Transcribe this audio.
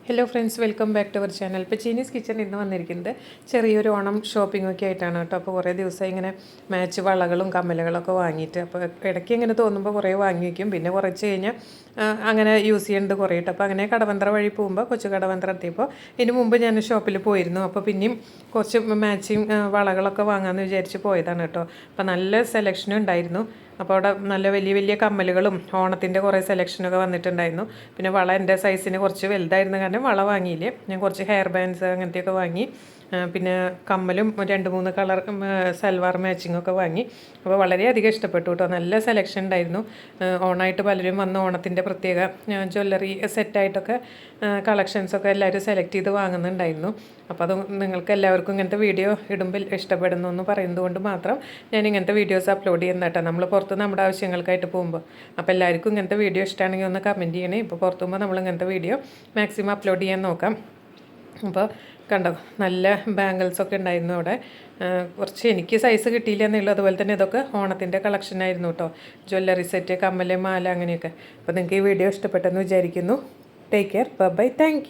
Hello friends, welcome back to our channel. ഇപ്പോൾ Chinese kitchen ഇന്ന് വന്നിരിക്കുന്നത് ചെറിയൊരു ഓണം ഷോപ്പിംഗ് ഒക്കെ ആയിട്ടാണ് കേട്ടോ. അപ്പോൾ കുറേ ദിവസമായി ഇങ്ങനെ മാച്ച് വളകളും കമ്മലുകളൊക്കെ വാങ്ങിയിട്ട്, അപ്പോൾ ഇടയ്ക്ക് ഇങ്ങനെ തോന്നുമ്പോൾ കുറേ വാങ്ങി വയ്ക്കും. പിന്നെ കുറച്ച് കഴിഞ്ഞാൽ അങ്ങനെ യൂസ് ചെയ്യുന്നത് കുറേ കേട്ടോ. അപ്പോൾ അങ്ങനെ കടവന്ത്ര വഴി പോകുമ്പോൾ കൊച്ചു കടവന്ത്ര എത്തിയപ്പോൾ ഇതിന് മുമ്പ് ഞാൻ ഷോപ്പിൽ പോയിരുന്നു. അപ്പോൾ പിന്നെയും കുറച്ച് മാച്ചിങ് വളകളൊക്കെ വാങ്ങാമെന്ന് വിചാരിച്ച് പോയതാണ് കേട്ടോ. അപ്പോൾ നല്ല സെലക്ഷനും ഉണ്ടായിരുന്നു. അപ്പോൾ അവിടെ നല്ല വലിയ വലിയ കമ്മലുകളും ഓണത്തിൻ്റെ കുറേ സെലക്ഷനൊക്കെ വന്നിട്ടുണ്ടായിരുന്നു. പിന്നെ വള എൻ്റെ സൈസിന് കുറച്ച് വലുതായിരുന്നു കാരണം വള വാങ്ങിയില്ലേ, ഞാൻ കുറച്ച് ഹെയർ ബാൻഡ്സ് അങ്ങനത്തെയൊക്കെ വാങ്ങി. പിന്നെ കമ്മലും 2-3 കളർ സൽവാർ മാച്ചിങ്ങൊക്കെ വാങ്ങി. അപ്പോൾ വളരെയധികം ഇഷ്ടപ്പെട്ടു കേട്ടോ. നല്ല സെലക്ഷൻ ഉണ്ടായിരുന്നു. ഓണായിട്ട് പലരും വന്ന് ഓണത്തിൻ്റെ പ്രത്യേക ജ്വല്ലറി സെറ്റായിട്ടൊക്കെ കളക്ഷൻസൊക്കെ എല്ലാവരും സെലക്ട് ചെയ്ത് വാങ്ങുന്നുണ്ടായിരുന്നു. അപ്പോൾ അത് നിങ്ങൾക്ക് എല്ലാവർക്കും ഇങ്ങനത്തെ വീഡിയോ ഇടുമ്പോൾ ഇഷ്ടപ്പെടുന്നു എന്ന് പറയുന്നത് കൊണ്ട് മാത്രം ഞാൻ ഇങ്ങനത്തെ വീഡിയോസ് അപ്ലോഡ് ചെയ്യുന്ന കേട്ടോ. നമ്മൾ പുറത്ത് നമ്മുടെ ആവശ്യങ്ങൾക്കായിട്ട് പോകുമ്പോൾ. അപ്പോൾ എല്ലാവർക്കും ഇങ്ങനത്തെ വീഡിയോ ഇഷ്ടമാണെങ്കിൽ ഒന്ന് കമൻറ്റ് ചെയ്യണേ. ഇപ്പോൾ പുറത്ത് പോകുമ്പോൾ നമ്മൾ ഇങ്ങനത്തെ വീഡിയോ മാക്സിമം അപ്ലോഡ് ചെയ്യാൻ നോക്കാം. അപ്പോൾ കണ്ടോ, നല്ല ബാംഗിൾസൊക്കെ ഉണ്ടായിരുന്നു അവിടെ. കുറച്ച് എനിക്ക് സൈസ് കിട്ടിയില്ല എന്നുള്ളൂ. അതുപോലെ തന്നെ ഇതൊക്കെ ഓണത്തിൻ്റെ കളക്ഷനായിരുന്നു കേട്ടോ. ജ്വല്ലറി സെറ്റ്, കമ്മല്, മാല അങ്ങനെയൊക്കെ. അപ്പോൾ നിങ്ങൾക്ക് ഈ വീഡിയോ ഇഷ്ടപ്പെട്ടെന്ന് വിചാരിക്കുന്നു. Take care, bye, thank U.